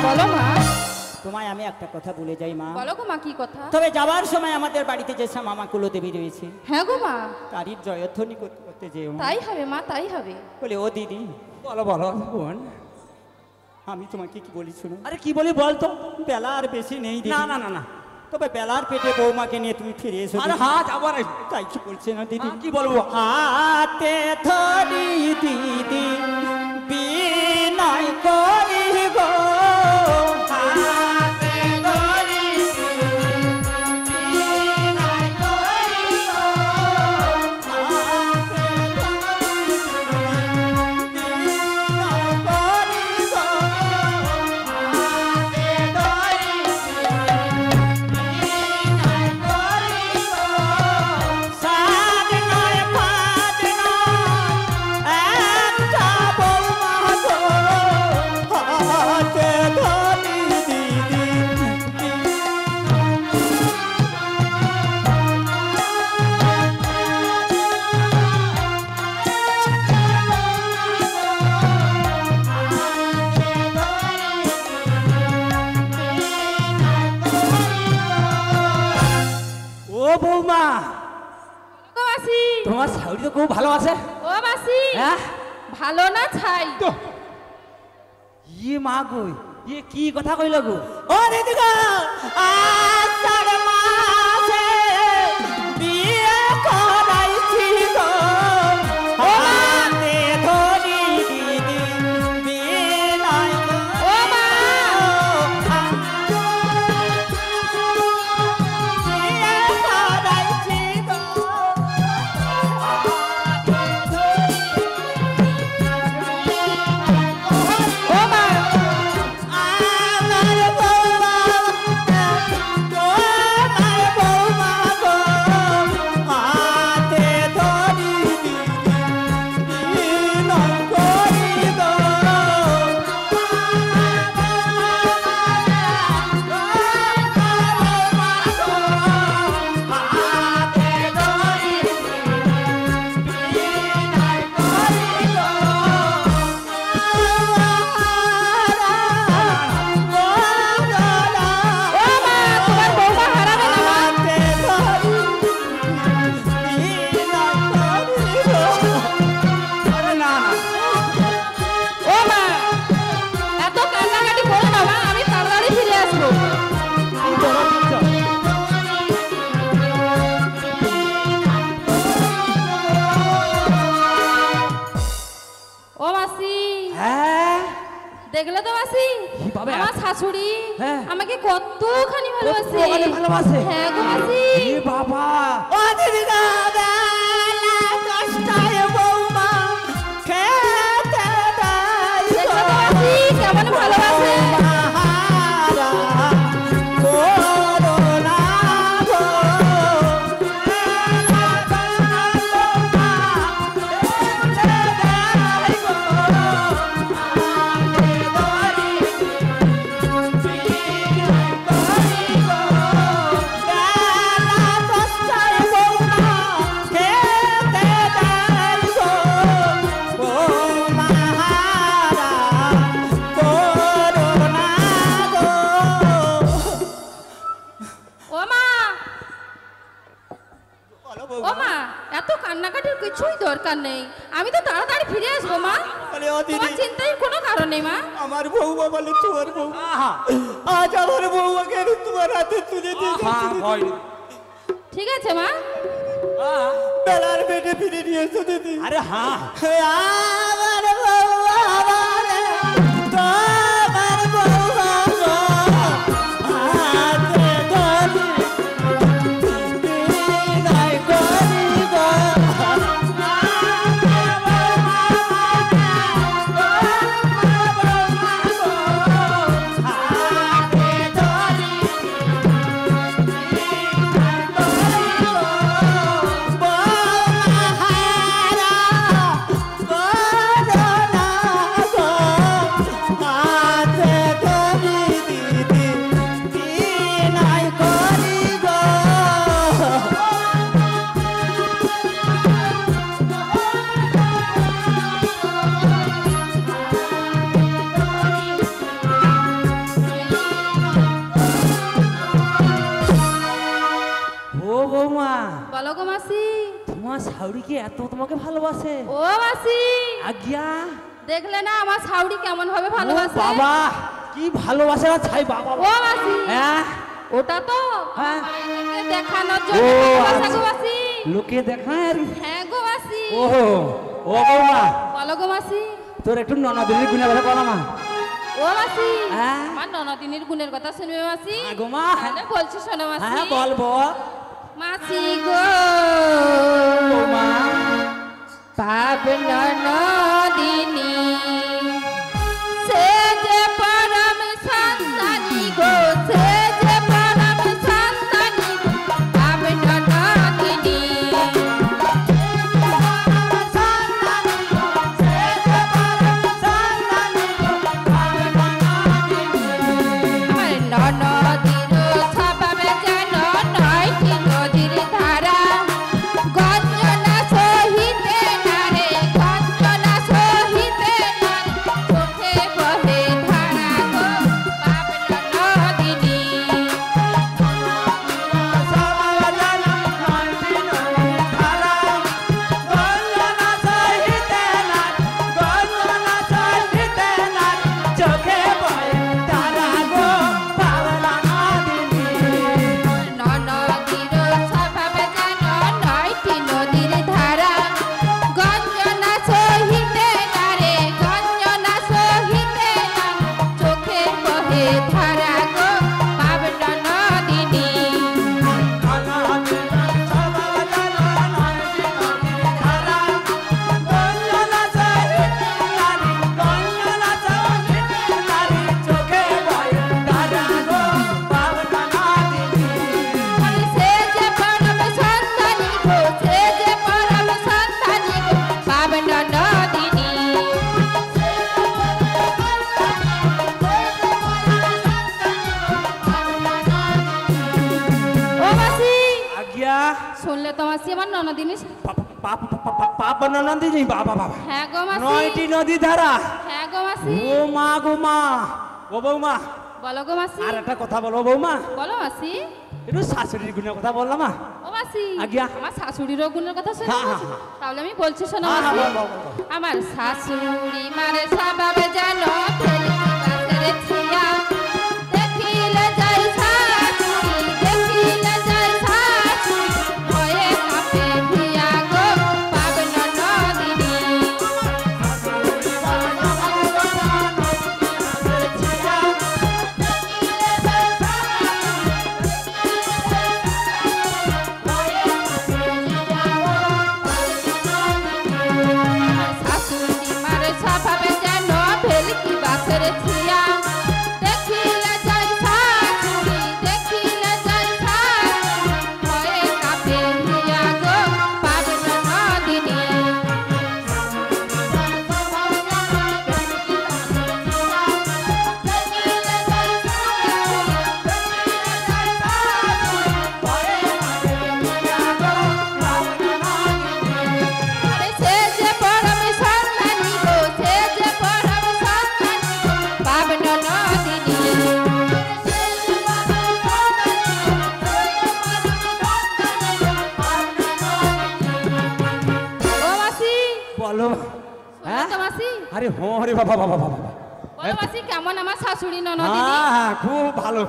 বলো মা। তোমায় আমি একটা কথা বলে যাই মা। বলো গো মা, কি কথা? তবে যাবার সময় আমাদের বাড়িতে যে মামা কুলদেবী রয়েছে, হ্যাঁ গো মা, তারই জয়ধ্বনি করতে করতে যেও। তাই হবে মা, তাই হবে। বলে ও দিদি, বলো বলো বোন। আমি তোমাকে কি বলি শুনো। আরে কি বলি বল তো। বেলা আর বেশি নেই দিদি। না না না না, তবে বেলার পেটে বৌমাকে নিয়ে তুমি ফিরে এসো। আরে হাত আবার তাই কি বলছে না দিদি? কি বলবো? হাতে ধরি দিদি বিনয় করি গো, হাতে ধরি বিনয় করি গো, হাতে ধরি বিনয় করি গো, হাতে ধরি বিনয় করি গো, সাত নয় পাঁচ নয় একটা বৌমা গো, হাতে ধরি দিদি। ও বৌমা, গো মাসি। তোমার শাড়ি তো খুব ভালো আছে। ও মাসি, হ্যাঁ ভালো না ছাই? তো ইয়ে মা গো, ইয়ে কি কথা কইল গো? ও দিদি গো, আষাঢ় মাসে বিয়ে করাইছি গো, হাতে ধরি দিদি বিনয় গো। ও মা, বিয়ে করাইছি গো, ও মা, আমার বৌমা, তোমার বৌমা গো, হাতে ধরি দিদি বিনয় করি গো, হাতে ধরি বিনয় করি গো, ও মা, তোমার বৌমা হারাবে না মা। আরে না না, ও মা, এত কান্নাকাটি করো না মা, আমি তাড়াতাড়ি ফিরে আসবো। এই ধরো চুপচাপ। ও মাসি, হ্যাঁ দেখলে তো মাসি, কিভাবে আমার শাশুড়ি হ্যাঁ। আমাকে কতখানি ভালোবাসে। কতখানি ভালোবাসে? হ্যাঁ গো মাসি। এ বাবা, ও দিদি গো, বেলা দশটায় বৌমা খেতে দেয় গো। দেখলে তো মাসি কেমন ভালোবাসে। মাহারা করোনা গো, বেলা দশটায় বৌমা খেতে দেয় গো, হাতে ধরি বিনয় করি গো, বেলা দশটায় বৌমা খেতে দেয় গো, বৌমা হারা করোনা গো। ও মা, বলো ও বৌমা। মা, এত কান্নাকাটির কিছুই দরকার নেই, আমি তো তাড়াতাড়ি ফিরে আসবো মা। বলে ও তোমার দিদি, চিন্তার কোনো কারণ নেই মা। আমার বৌমা বলে তোমার বৌমা, আহা আজ আমার বৌমাকে আমি তোমার হাতে তুলে দিয়ে আহা ভয় নেই। ঠিক আছে মা। আহা, বেলার পেটে ফিরে নিয়ে এসো দিদি। আরে হ্যাঁ আমার বৌমা বলে তোমার বৌমা গো, হাতে ধরি বিনয় করি গো, আমার বৌমা বলে তোমার বৌমা গো, হাতে ধরি বিনয় করি গো, বৌমা হারা শাউরি কি এত তোমাকে ভালোবাসে? ও মাসি, আজ্ঞা। দেখলে না আমার শাউরি কেমন ভাবে ও ভালোবাসে? বাবা, কি ভালোবাসে না ছাই বাবা। ও মাসি, হ্যাঁ ওটা তো হ্যাঁ। বাইরেকে দেখানোর ও, জন্য ভালোবাসা আচ্ছা। গো মাসি। লোকে দেখায় আর কি? হ্যাঁ গো মাসি। ও ও বৌমা, বলো গো মাসি। তোর একটু ননদিনীর গুণের কথা বলো মা। ও মাসি, হ্যাঁ? আমার ননদিনীর গুণের কথা শুনবে মাসি? হ্যাঁ গো মা। তাহলে বলছি শোনো মাসি। হ্যাঁ বল বল। মাসি গো, বৌমা পাপ ননদিনী সে যে পরম সন্তানী গো, সে যে পরম সন্তানী গো, পাপ ননদিনী। আমার ননদির স্বভাবে যেন নয়টি নদীর ধারা, গঞ্জনা সহিতে নারে, গঞ্জনা সহিতে নারে, চোখে বহে ধারা গো, পাপ ননদিনী। ননদির স্বভাবে যেন নয়টি নদীর ধারা, গঞ্জনা সহিতে নারে, গঞ্জনা সহিতে নারে, চোখে বহে ধারা গো, পাপ ননদিনী। সে যে পরম সন্তানী গো, সে যে পরম সন্তানী গো, পাপ ননদিনী। ও মাসি, আজ্ঞা। শুনলে তো মাসি আমার ননদিনী? পাপ ননদিনী বাবা বাবা। হ্যাঁ গো মাসি। নয়টি নদী ধারা। হ্যাঁ গো মাসি। ও মা গো মা। ও বৌমা, বলো গো মাসি। আর একটা কথা বলো বৌমা। বলো মাসি। একটু শাশুড়ির গুণের কথা বললাম মা। ও মাসি, আজ্ঞা। আমার শাশুড়িরও গুণের কথা শোনো হ্যাঁ, মাসি? হ্যাঁ, তাহলে আমি বলছি শোনো হ্যাঁ, মাসি। হ্যাঁ, বল, বল, বল। আমার শাশুড়ি মারে স্বভাবে যেন ভেলকি গাছের ছিয়া, দেখিলে যাই শাশুড়ি, দেখিলে যাই শাশুড়ি, ভয়ে কাঁপে ভিয়া গো, পাপ ননদিনী। শাশুড়ি মারে স্বভাবে যেন ভেলকি গাছের ছিয়া, দেখিলে যাই শাশুড়ি, দেখিলে যাই শাশুড়ি, ভয়ে কাঁপে ভিয়া গো, পাপ ননদিনী। আরে সে যে পরম সন্তানী গো, সে যে পরম সন্তানী গো, পাপ ননদিনী। ও মাসি, বলো। হ্যাঁ? শুনলে তো মাসি? আরে হো রে বাবা বাবা বাবা বাবা। বলো মাসি, কেমন আমার শাশুড়ি ননদিনী? হ্যাঁ হ্যাঁ, খুব ভালো।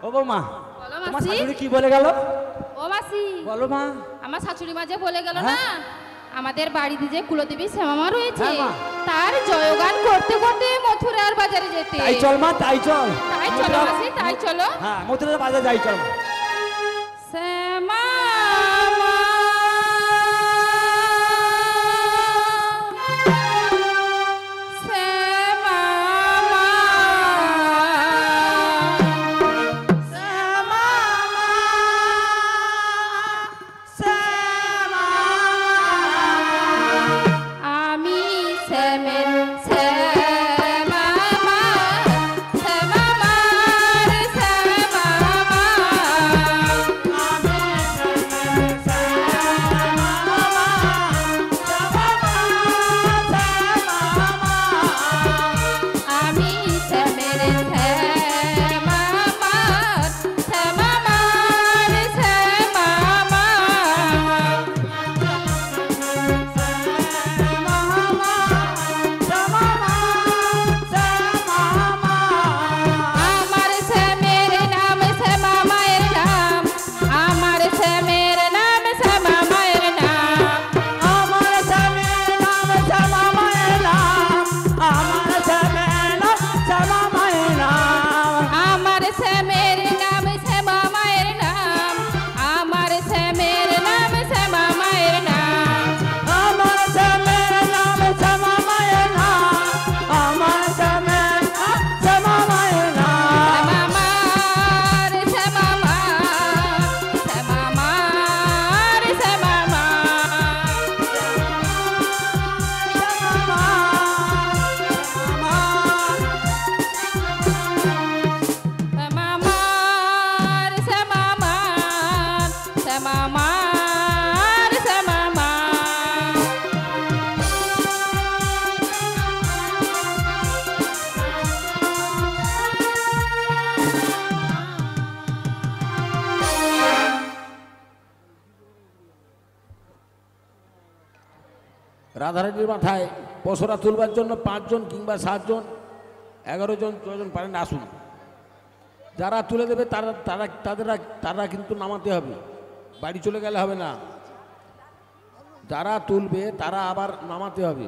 ও বৌমা, বলো তোমার মাসি। শাশুড়ি কি বলে গেল? ও মাসি, বলো মা। আমার শাশুড়ি মা যে বলে গেল না, হ্যাঁ? আমাদের বাড়িতে যে কুলদেবী শ্যামা রয়েছে, হ্যাঁ, মা। তার জয়গান করতে করতে মথুরার বাজারে যেতে। তাই চল মা, তাই চল। তাই চলো মাসি, তাই চলো। হ্যাঁ, মথুরার বাজার যাই চল। শ্যামা মা, শ্যামা মা, আমি শ্যামের শ্যামা মা, শ্যামা মার শ্যামা মা। রাধারানীর মাথায় পসরা তুলবার জন্য 5 জন কিংবা 7 জন 11 জন 14 জন পারেন আসুন। যারা তুলে দেবে তারা কিন্তু নামাতে হবে, বাড়ি চলে গেলে হবে না। যারা তুলবে তারা আবার নামাতে হবে।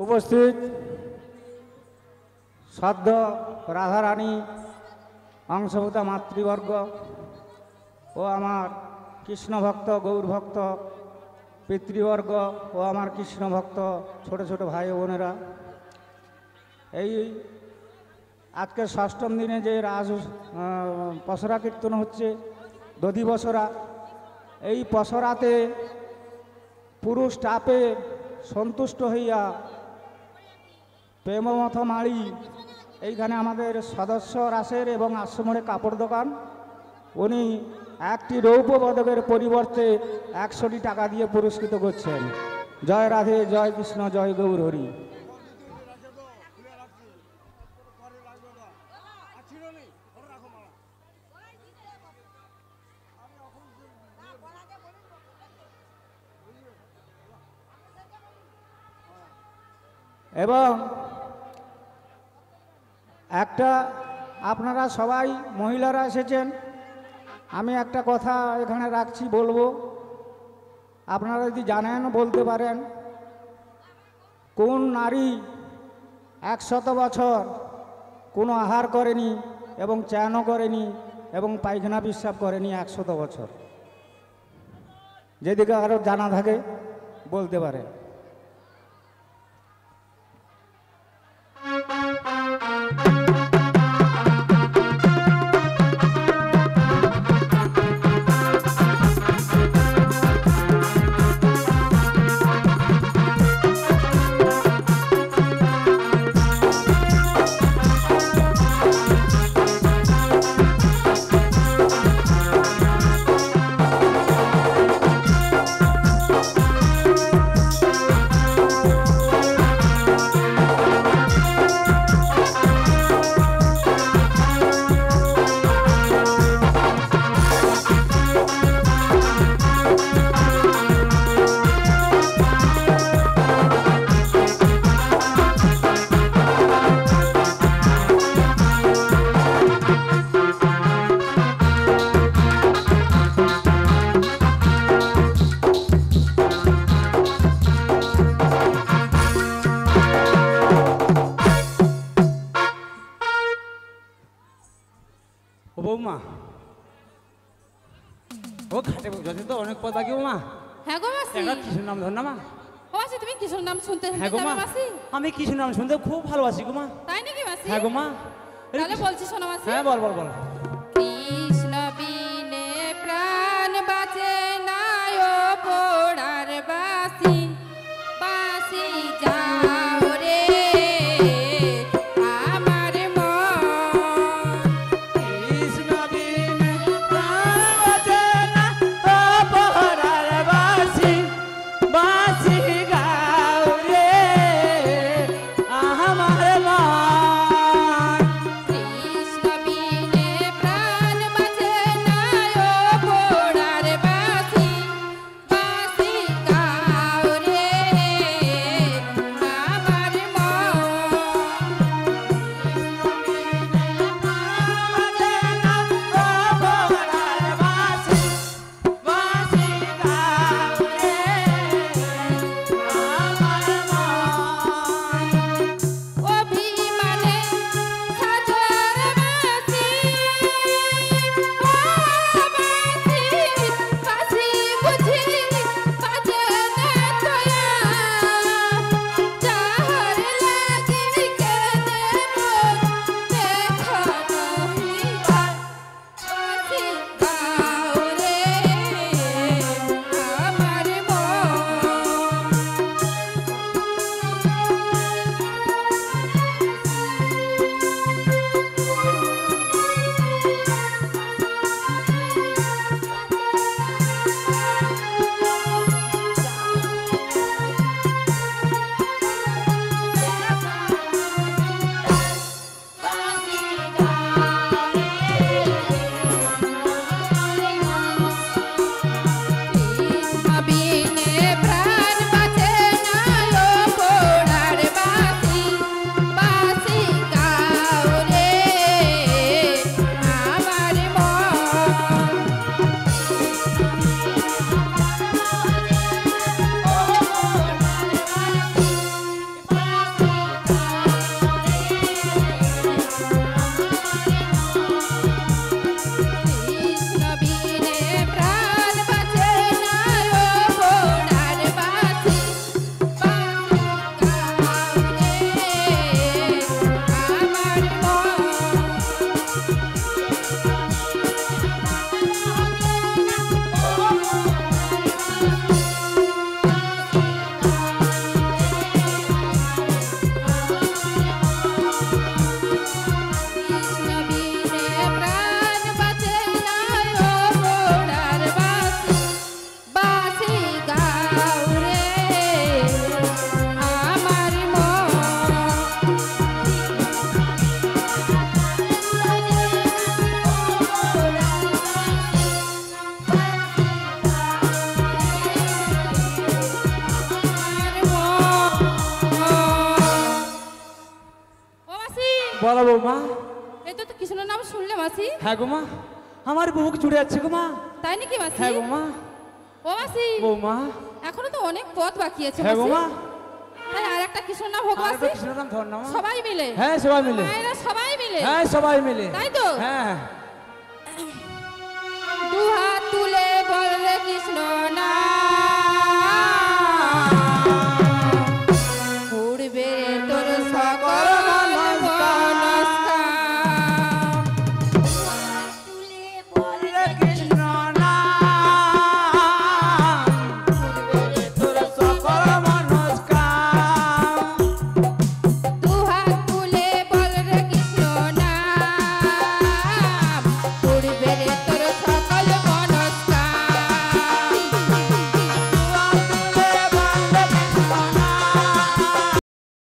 উপস্থিত সদ্য রাধারানী অংশভূতা মাতৃবর্গ ও আমার কৃষ্ণ ভক্ত গৌর ভক্ত পিতৃবর্গ ও আমার কৃষ্ণ ভক্ত ছোট ছোট ভাই বোনেরা, এই আজকে ষষ্ঠম দিনে যে রাজ পসরা কীর্তন হচ্ছে দধি পসরা, এই পসরাতে পুরো স্টাফে সন্তুষ্ট হইয়া প্রেমমথ মাড়ি এইখানে আমাদের সদস্য রাসের এবং আশ্রমে কাপড় দোকান, উনি একটি রৌপ্য পদকের পরিবর্তে 100টি টাকা দিয়ে পুরস্কৃত করছেন। জয় রাধে, জয় কৃষ্ণ, জয় গৌর হরি। এবং একটা আপনারা সবাই মহিলারা এসেছেন, আমি একটা কথা এখানে রাখছি, বলবো, আপনারা যদি জানেন বলতে পারেন, কোন নারী 100 বছর কোনো আহার করেনি এবং চানও করেনি এবং পায়খানা পেশাব করেনি 100 বছর? যেদিকে আরও জানা থাকে বলতে পারে। ও বৌমা, ও ঘাটে যদি তো অনেক পথ বাকি বৌমা। হ্যাঁ গো মাসি। একটা কিশোর নাম ধর না মা। ও মাসি, তুমি কিশোর নাম শুনতে হ্যাঁ গো মা, মাসি? আমি কিশোর নাম শুনতে খুব ভালোবাসি গো মা। তাই নাকি মাসি? হ্যাঁ গো মা। তাহলে বলছি শোনো মাসি। হ্যাঁ বল বল বল। কৃষ্ণ বিনে প্রাণ বাঁচে না, ও পোড়ার বাসি, বাসি যাও রে আমার মন। কৃষ্ণ বিনে প্রাণ বাঁচে না, ও পোড়ার বাসি, বাসি গাও রে আমার মন। কৃষ্ণ বিনে বলো বৌমা। এই তো কৃষ্ণর নাম শুনলে মাসি। হ্যাঁ গো মা, আমার বুক জুড়ে যাচ্ছে গো মা। তাই নাকি মাসি? হ্যাঁ গো মা। ও মাসি, বৌমা। এখনো তো অনেক পথ বাকি আছে হ্যাঁ গো মাসি। মা। তাই আর একটা কৃষ্ণর নাম হোক আর মাসি। কৃষ্ণের নাম ধর না মা। সবাই মিলে। হ্যাঁ সবাই মিলে। মায়েরা সবাই মিলে। হ্যাঁ সবাই মিলে। তাই তো? হ্যাঁ